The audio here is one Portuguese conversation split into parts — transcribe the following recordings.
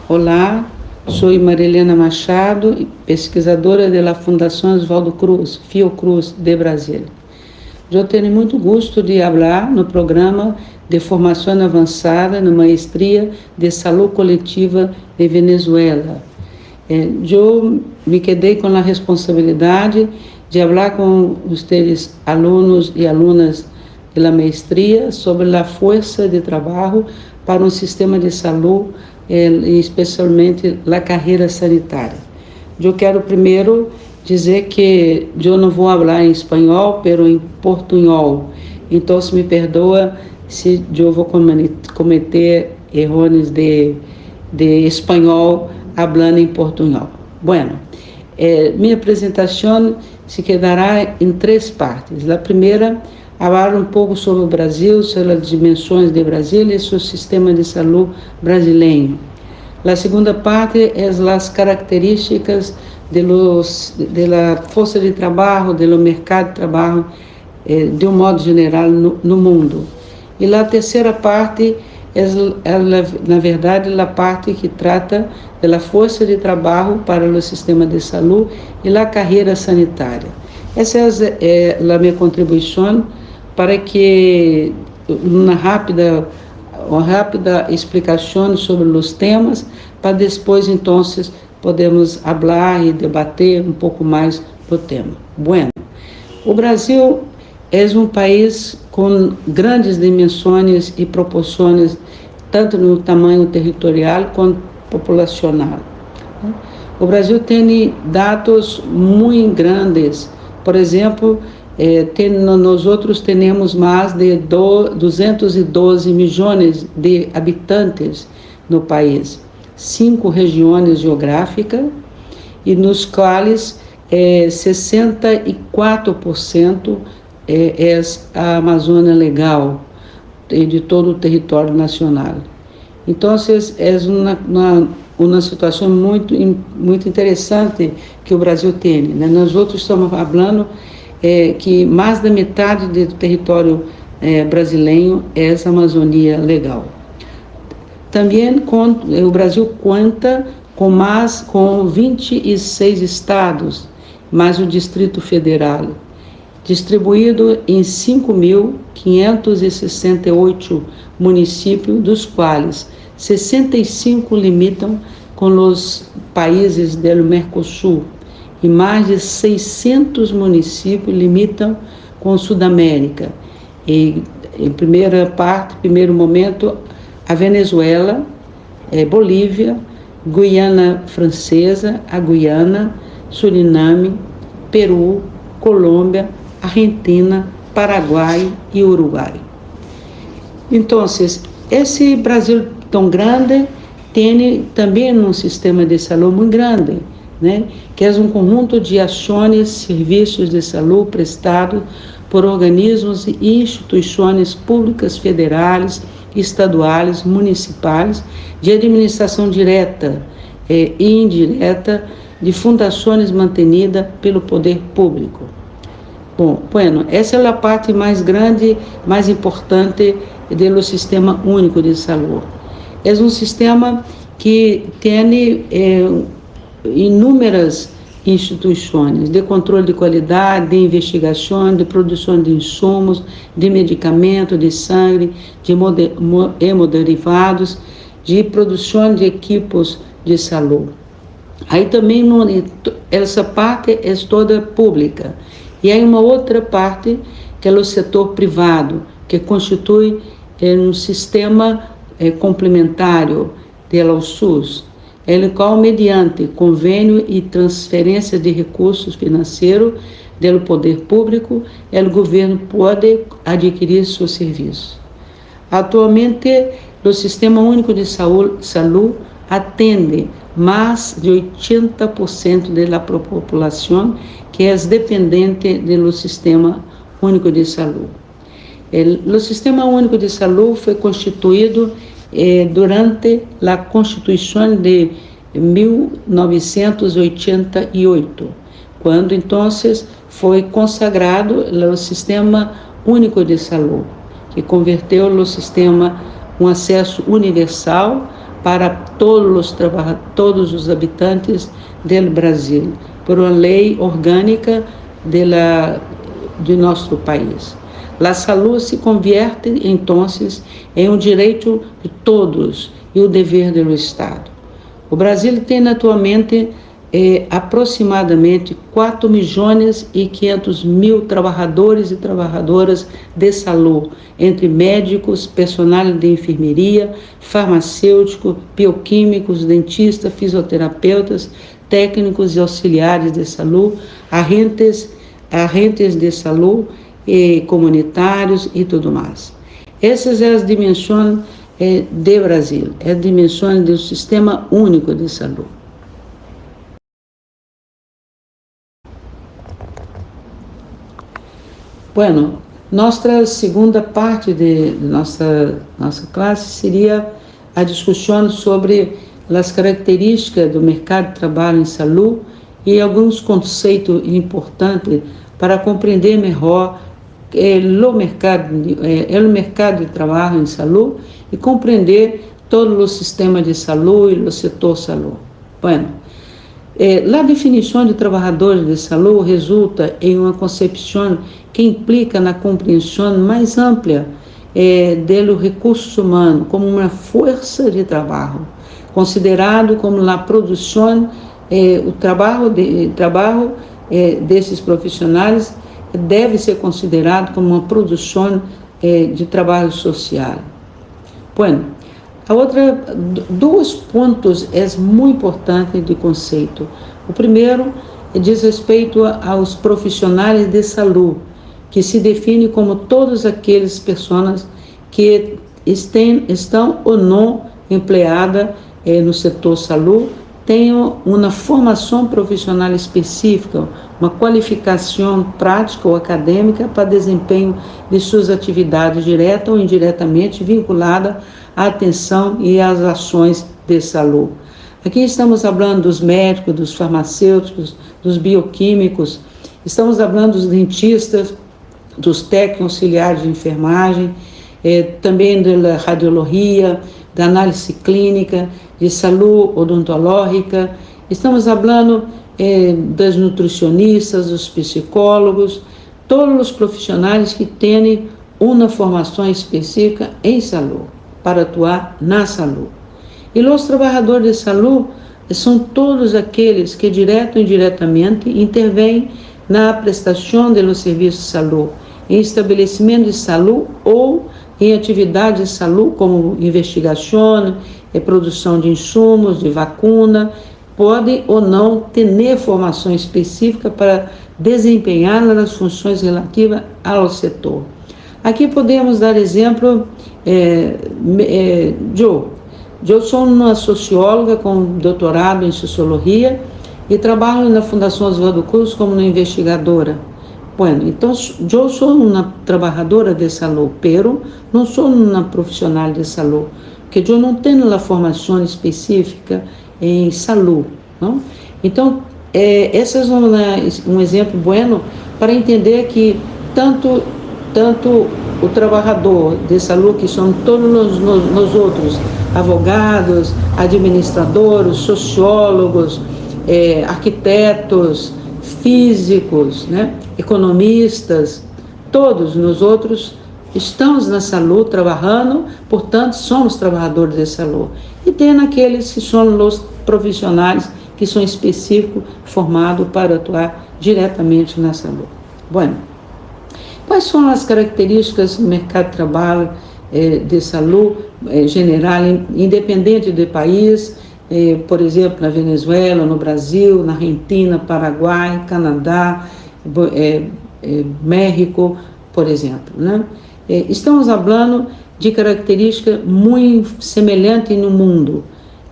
Olá, sou Marilena Machado, pesquisadora da Fundação Oswaldo Cruz, Fiocruz, de Brasília. Eu tenho muito gosto de falar no programa de formação avançada na Maestria de Saúde Coletiva de Venezuela. Eu me quedei com a responsabilidade de falar com vocês, alunos e alunas da maestria, sobre a força de trabalho para um sistema de saúde, especialmente a carreira sanitária. Eu quero primeiro dizer que eu não vou falar em espanhol, mas em portunhol. Então, me perdoa se eu vou cometer erros de espanhol falando em portunhol. Bueno, minha apresentação se quedará em 3 partes. A primeira, falar um pouco sobre o Brasil, sobre as dimensões do Brasil e seu sistema de saúde brasileiro. A segunda parte é as características da força de trabalho, do mercado de trabalho, de um modo geral, no mundo. E a terceira parte é, na verdade, a parte que trata da força de trabalho para o sistema de saúde e a carreira sanitária. Essa é a minha contribuição para que uma rápida explicação sobre os temas, para depois, então, podemos falar e debater um pouco mais do tema. Bueno, o Brasil é um país com grandes dimensões e proporções, tanto no tamanho territorial quanto populacional. O Brasil tem dados muito grandes. Por exemplo, nós outros temos mais de 212 milhões de habitantes no país, 5 regiões geográficas, e nos quais 64% é a Amazônia Legal de todo o território nacional. Então, é uma situação muito interessante que o Brasil tem, né? Nós outros estamos falando que mais da metade do território brasileiro é essa Amazônia Legal. Também o Brasil conta com 26 estados, mais o Distrito Federal, distribuído em 5.568 municípios, dos quais 65 limitam com os países do Mercosul, e mais de 600 municípios limitam com a Sudamérica. E, em primeiro momento, a Venezuela, Bolívia, Guiana Francesa, a Guiana, Suriname, Peru, Colômbia, Argentina, Paraguai e Uruguai. Então, esse Brasil tão grande tem também um sistema de saúde muito grande, né? Que é um conjunto de ações, serviços de saúde prestados por organismos e instituições públicas federais, estaduais, municipais, de administração direta e indireta, de fundações mantidas pelo poder público. Bueno, essa é a parte mais grande, mais importante do Sistema Único de Saúde. É um sistema que tem inúmeras instituições de controle de qualidade, de investigação, de produção de insumos, de medicamento, de sangue, de hemoderivados, de produção de equipos de saúde. Aí também essa parte é toda pública. E aí uma outra parte que é o setor privado, que constitui um sistema complementário ao SUS, ele qual, mediante convênio e transferência de recursos financeiros do poder público, o governo pode adquirir seus serviços. Atualmente, o Sistema Único de Saúde atende mais de 80% da população que é dependente do Sistema Único de Saúde. O Sistema Único de Saúde foi constituído durante a Constituição de 1988, quando então foi consagrado o Sistema Único de Saúde, que converteu o sistema um acesso universal para todos os habitantes do Brasil, por uma lei orgânica de nosso país. A saúde se convierte, então, em um direito de todos e o dever do Estado. O Brasil tem atualmente aproximadamente 4.500.000 trabalhadores e trabalhadoras de saúde, entre médicos, personal de enfermeria, farmacêuticos, bioquímicos, dentistas, fisioterapeutas, técnicos e auxiliares de saúde, agentes de saúde, comunitários e tudo mais. Essas são as dimensões do Brasil, as dimensões do Sistema Único de Saúde. Bueno, nossa segunda parte de nossa classe seria a discussão sobre as características do mercado de trabalho em saúde e alguns conceitos importantes para compreender melhor o mercado de trabalho em saúde e compreender todo o sistema de saúde e o setor saúde. Bueno, a definição de trabalhadores de saúde resulta em uma concepção que implica na compreensão mais ampla do recurso humano como uma força de trabalho, considerado como a produção, o trabalho desses profissionais deve ser considerado como uma produção de trabalho social. Bueno, dois pontos muito importantes de conceito. O primeiro diz respeito aos profissionais de saúde, que se define como todas aquelas pessoas que estão ou não empregadas no setor saúde, tenham uma formação profissional específica, uma qualificação prática ou acadêmica para desempenho de suas atividades direta ou indiretamente vinculada à atenção e às ações de saúde. Aqui estamos falando dos médicos, dos farmacêuticos, dos bioquímicos, estamos falando dos dentistas, dos técnicos auxiliares de enfermagem, também da radiologia, da análise clínica, de saúde odontológica, estamos falando das nutricionistas, dos psicólogos, todos os profissionais que têm uma formação específica em saúde, para atuar na saúde. E os trabalhadores de saúde são todos aqueles que, direto ou indiretamente, intervêm na prestação dos serviços de saúde, em estabelecimento de saúde ou em atividades de saúde como investigação, produção de insumos, de vacuna, pode ou não ter formação específica para desempenhar as funções relativas ao setor. Aqui podemos dar exemplo, eu sou uma socióloga com doutorado em sociologia e trabalho na Fundação Oswaldo Cruz como uma investigadora. Bueno, então, eu sou uma trabalhadora de saúde, pero não sou uma profissional de saúde, porque eu não tenho a formação específica em saúde, não? Então, esse é um exemplo bueno para entender que tanto o trabalhador de saúde, que são todos nós outros, advogados, administradores, sociólogos, arquitetos, físicos, né? Economistas, todos nós outros estamos na saúde trabalhando, portanto somos trabalhadores de saúde. E tem aqueles que são os profissionais que são específicos, formados para atuar diretamente na saúde. Bueno, quais são as características do mercado de trabalho de saúde general, independente do país? Por exemplo, na Venezuela, no Brasil, na Argentina, Paraguai, Canadá, México, por exemplo, né? Estamos falando de características muito semelhantes no mundo.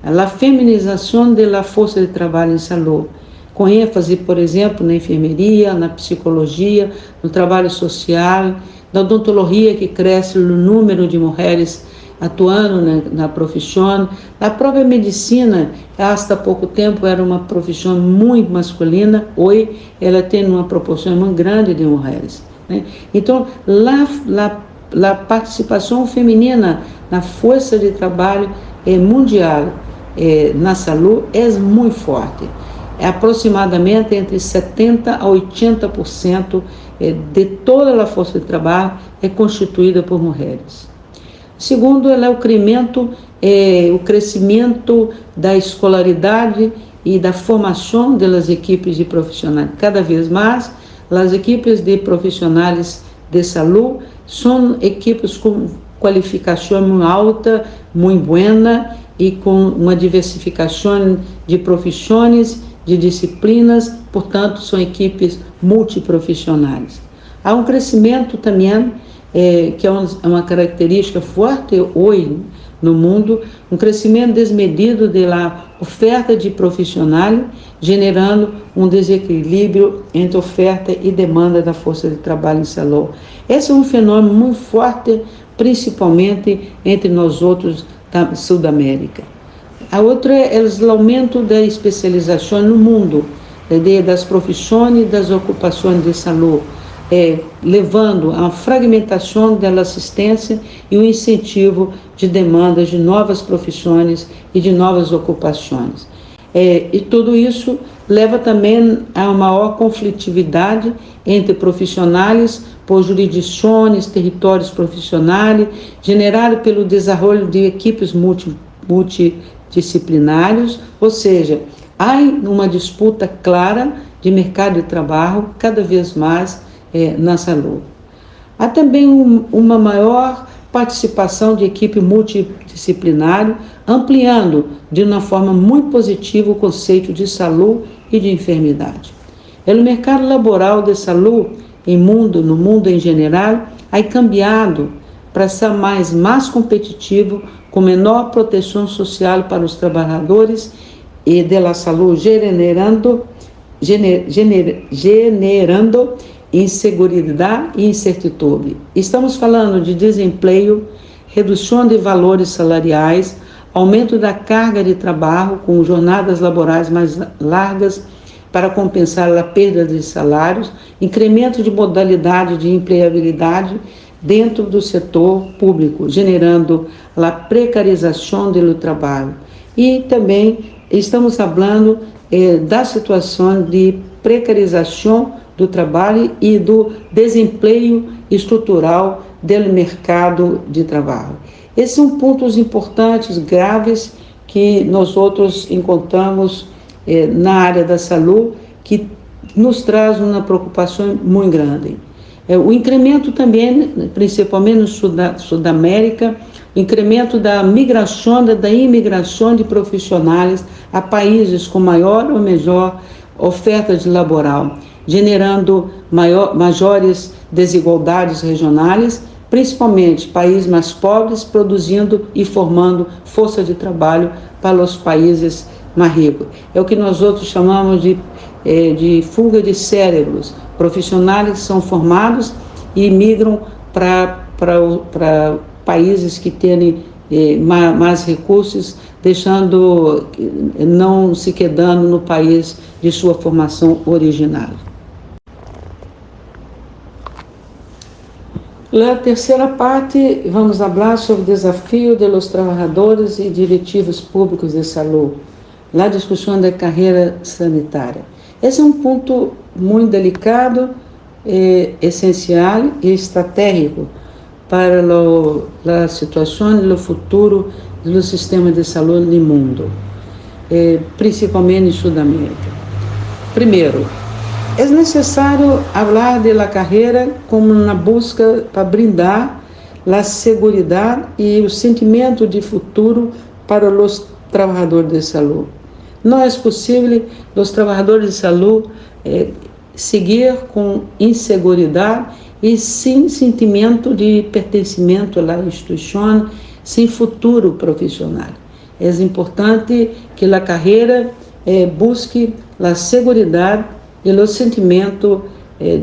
A feminização da força de trabalho em saúde, com ênfase, por exemplo, na enfermeria, na psicologia, no trabalho social, na odontologia, que cresce o número de mulheres atuando na profissão. A própria medicina, hasta pouco tempo, era uma profissão muito masculina, hoje ela tem uma proporção muito grande de mulheres, né? Então, a participação feminina na força de trabalho mundial na saúde é muito forte. Aproximadamente entre 70% a 80% de toda a força de trabalho é constituída por mulheres. Segundo, é o crescimento da escolaridade e da formação das equipes de profissionais. Cada vez mais, as equipes de profissionais de saúde são equipes com qualificação muito alta, muito boa e com uma diversificação de profissões, de disciplinas, portanto, são equipes multiprofissionais. Há um crescimento também, que é uma característica forte hoje no mundo, um crescimento desmedido da oferta de profissionais, generando um desequilíbrio entre oferta e demanda da força de trabalho em saúde. Esse é um fenômeno muito forte, principalmente entre nós outros da Sudamérica. A outra é o aumento da especialização no mundo, das profissões e das ocupações de saúde, levando a fragmentação da assistência e o incentivo de demandas de novas profissões e de novas ocupações. E tudo isso leva também a uma maior conflitividade entre profissionais por jurisdições, territórios profissionais, generado pelo desenvolvimento de equipes multidisciplinários, ou seja, há uma disputa clara de mercado de trabalho cada vez mais na saúde. Há também uma maior participação de equipe multidisciplinar, ampliando de uma forma muito positiva o conceito de saúde e de enfermidade. O mercado laboral de saúde no mundo em geral, ha cambiado para ser mais competitivo, com menor proteção social para os trabalhadores e da saúde, generando insegurança e incertidumbre. Estamos falando de desemprego, redução de valores salariais, aumento da carga de trabalho com jornadas laborais mais largas para compensar a perda de salários, incremento de modalidade de empregabilidade dentro do setor público, generando a precarização do trabalho. E também estamos falando da situação de precarização do trabalho e do desemprego estrutural do mercado de trabalho. Esses são pontos importantes, graves, que nós outros encontramos na área da saúde, que nos traz uma preocupação muito grande. O incremento também, principalmente no Sudamérica, o incremento da migração, da imigração de profissionais a países com maior ou menor oferta de laboral, generando maiores desigualdades regionais, principalmente países mais pobres, produzindo e formando força de trabalho para os países mais ricos. É o que nós outros chamamos de fuga de cérebros, profissionais que são formados e migram para países que têm mais recursos, não se quedando no país de sua formação original. Na terceira parte, vamos falar sobre o desafio dos trabalhadores e diretivos públicos de saúde, na discussão da carreira sanitária. Esse é um ponto muito delicado, essencial e estratégico para a situação e o futuro do sistema de saúde no mundo, principalmente em Sudamérica. Primeiro, é necessário falar da carreira como uma busca para brindar a segurança e o sentimento de futuro para os trabalhadores de saúde. Não é possível os trabalhadores de saúde seguir com insegurança e sem sentimento de pertencimento à instituição, sem futuro profissional. É importante que a carreira busque a segurança e o sentimento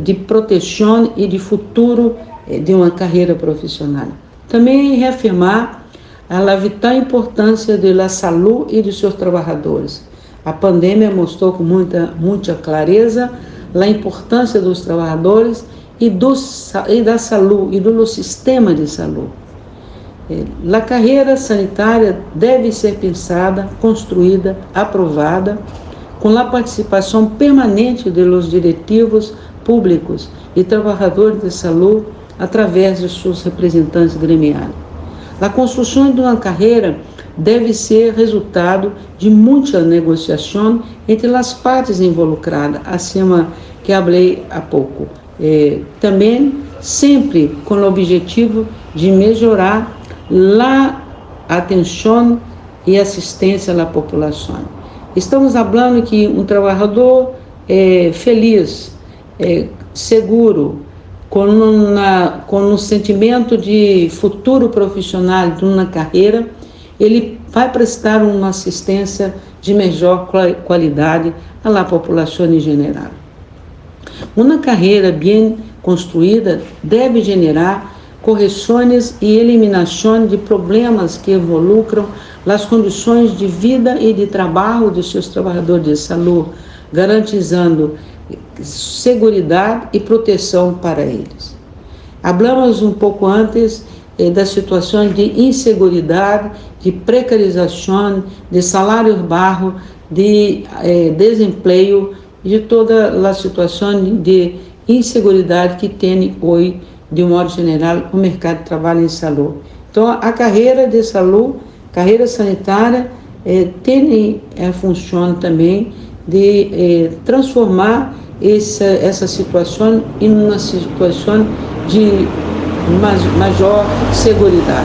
de proteção e de futuro de uma carreira profissional. Também reafirmar a vital importância da saúde e de seus trabalhadores. A pandemia mostrou com muita clareza a importância dos trabalhadores e da saúde e do sistema de saúde. A carreira sanitária deve ser pensada, construída, aprovada, com a participação permanente dos diretivos públicos e trabalhadores de saúde através de seus representantes gremiais. A construção de uma carreira deve ser resultado de muita negociação entre as partes involucradas, acima que falei há pouco. Também sempre com o objetivo de melhorar a atenção e assistência à população. Estamos falando que um trabalhador feliz, seguro, com um sentimento de futuro profissional de uma carreira, ele vai prestar uma assistência de melhor qualidade à população em geral. Uma carreira bem construída deve generar correções e eliminação de problemas que involucram as condições de vida e de trabalho de seus trabalhadores de saúde, garantizando segurança e proteção para eles. Hablamos um pouco antes da situação de insegurança, de precarização, de salários baixos, de desemprego, de toda a situação de insegurança que tem hoje, de modo geral, o mercado de trabalho em saúde. Então, a carreira de saúde, carreira sanitária, tem a função também de transformar essa situação em uma situação de maior segurança.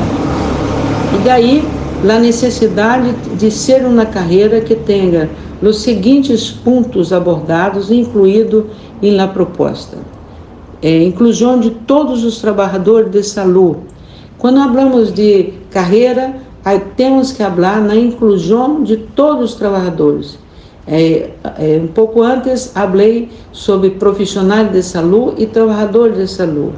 E daí, a necessidade de ser uma carreira que tenha os seguintes pontos abordados, incluído na proposta. Inclusão de todos os trabalhadores de saúde. Quando falamos de carreira, aí temos que falar na inclusão de todos os trabalhadores. Um pouco antes, falei sobre profissionais de saúde e trabalhadores de saúde.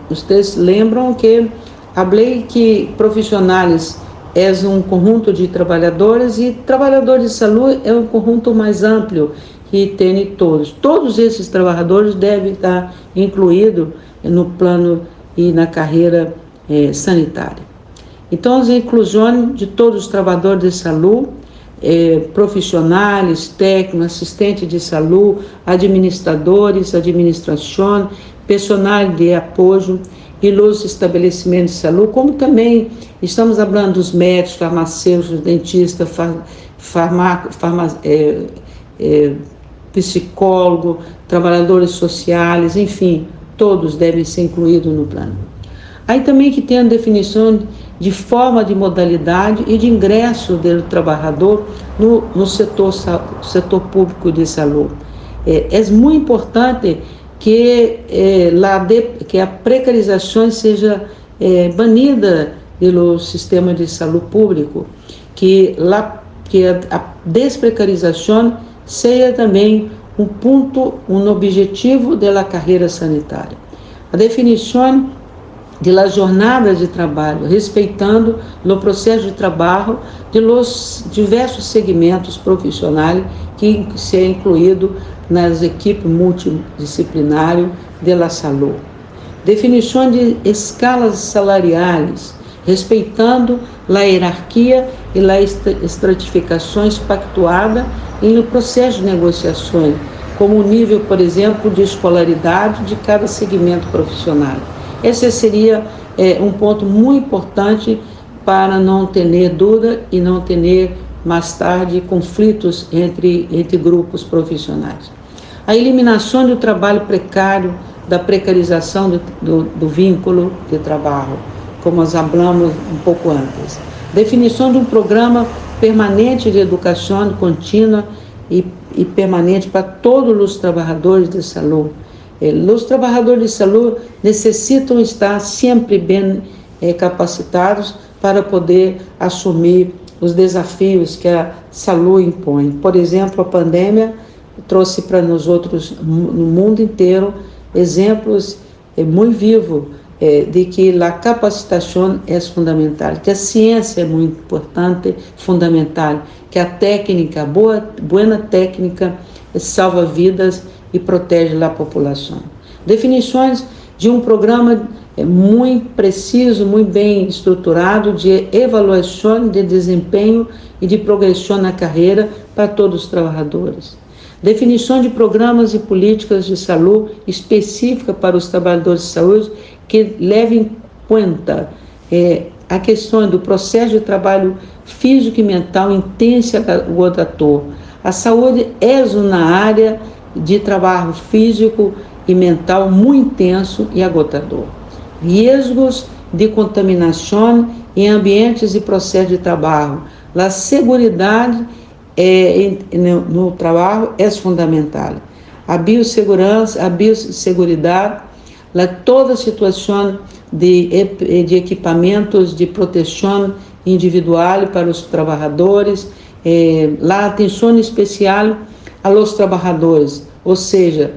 Vocês lembram que falei que profissionais é um conjunto de trabalhadores e trabalhadores de saúde é um conjunto mais amplo que tem todos. Todos esses trabalhadores devem estar incluídos no plano e na carreira sanitária. Então, a inclusão de todos os trabalhadores de saúde, profissionais, técnicos, assistentes de saúde, administradores, administração, personal de apoio e os estabelecimentos de saúde, como também estamos falando dos médicos, farmacêuticos, dentistas, psicólogos, trabalhadores sociais, enfim, todos devem ser incluídos no plano. Aí também que tem a definição de forma de modalidade e de ingresso do trabalhador no setor público de saúde. É muito importante que a precarização seja banida pelo sistema de saúde público, que a desprecarização seja também um ponto, um objetivo da carreira sanitária. A definição de la jornada de trabalho, respeitando o processo de trabalho de los diversos segmentos profissionais que se é incluído nas equipes multidisciplinares da saúde. Definição de escalas salariais, respeitando a hierarquia e as estratificações pactuadas no processo de negociações, como o nível, por exemplo, de escolaridade de cada segmento profissional. Esse seria um ponto muito importante para não ter dúvida e não ter mais tarde conflitos entre grupos profissionais. A eliminação do trabalho precário, da precarização do vínculo de trabalho, como nós falamos um pouco antes. Definição de um programa permanente de educação contínua e permanente para todos os trabalhadores de saúde. Os trabalhadores de saúde necessitam estar sempre bem capacitados para poder assumir os desafios que a saúde impõe. Por exemplo, a pandemia trouxe para nós outros, no mundo inteiro, exemplos muito vivos de que a capacitação é fundamental, que a ciência é muito importante, fundamental, que a técnica, boa técnica, salva vidas e protege a população. Definições de um programa muito preciso, muito bem estruturado de avaliação de desempenho e de progressão na carreira para todos os trabalhadores. Definição de programas e políticas de saúde específica para os trabalhadores de saúde que levem em conta a questão do processo de trabalho físico e mental intenso e agotador. A saúde é uma área de trabalho físico e mental muito intenso e agotador. Riscos de contaminação em ambientes e processos de trabalho. A segurança no trabalho é fundamental. A biossegurança, toda a situação de equipamentos de proteção individual para os trabalhadores, a atenção especial aos trabalhadores, ou seja,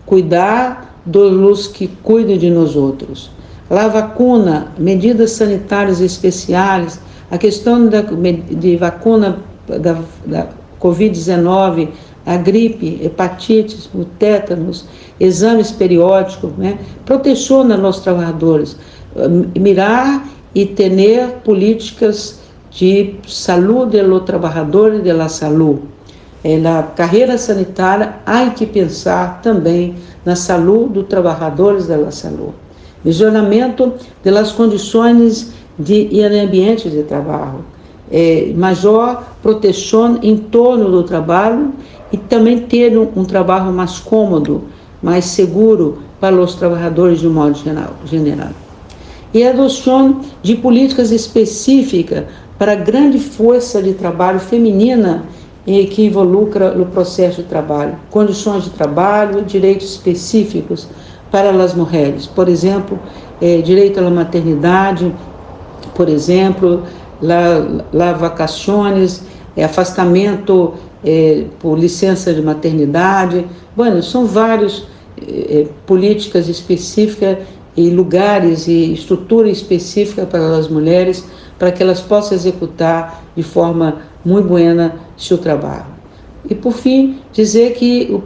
cuidar dos que cuidam de nós outros. A vacuna, medidas sanitárias especiais, a questão de vacuna da Covid-19, a gripe, hepatite, o tétanos, exames periódicos, proteção dos nossos trabalhadores, mirar e ter políticas de saúde do trabalhador e da saúde. Na carreira sanitária, há que pensar também na saúde dos trabalhadores da saúde. Visionamento das condições e ambiente de trabalho. Maior proteção em torno do trabalho e também ter um trabalho mais cômodo, mais seguro para os trabalhadores de um modo geral. E a adoção de políticas específicas para a grande força de trabalho feminina que involucra o processo de trabalho, condições de trabalho, direitos específicos para as mulheres, por exemplo, direito à maternidade, por exemplo, vacações, afastamento por licença de maternidade. São várias políticas específicas e lugares e estrutura específica para as mulheres, para que elas possam executar de forma muito boa seu trabalho. E, por fim, dizer que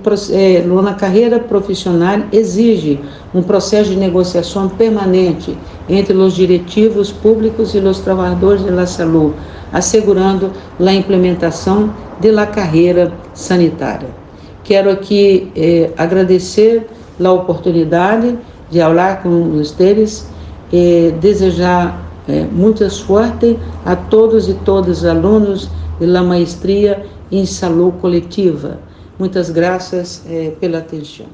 na carreira profissional exige um processo de negociação permanente entre os diretivos públicos e os trabalhadores da saúde, assegurando a implementação da carreira sanitária. Quero aqui agradecer a oportunidade de falar com vocês e desejar muita sorte a todos e todas os alunos da maestria em saúde coletiva. Muitas graças pela atenção.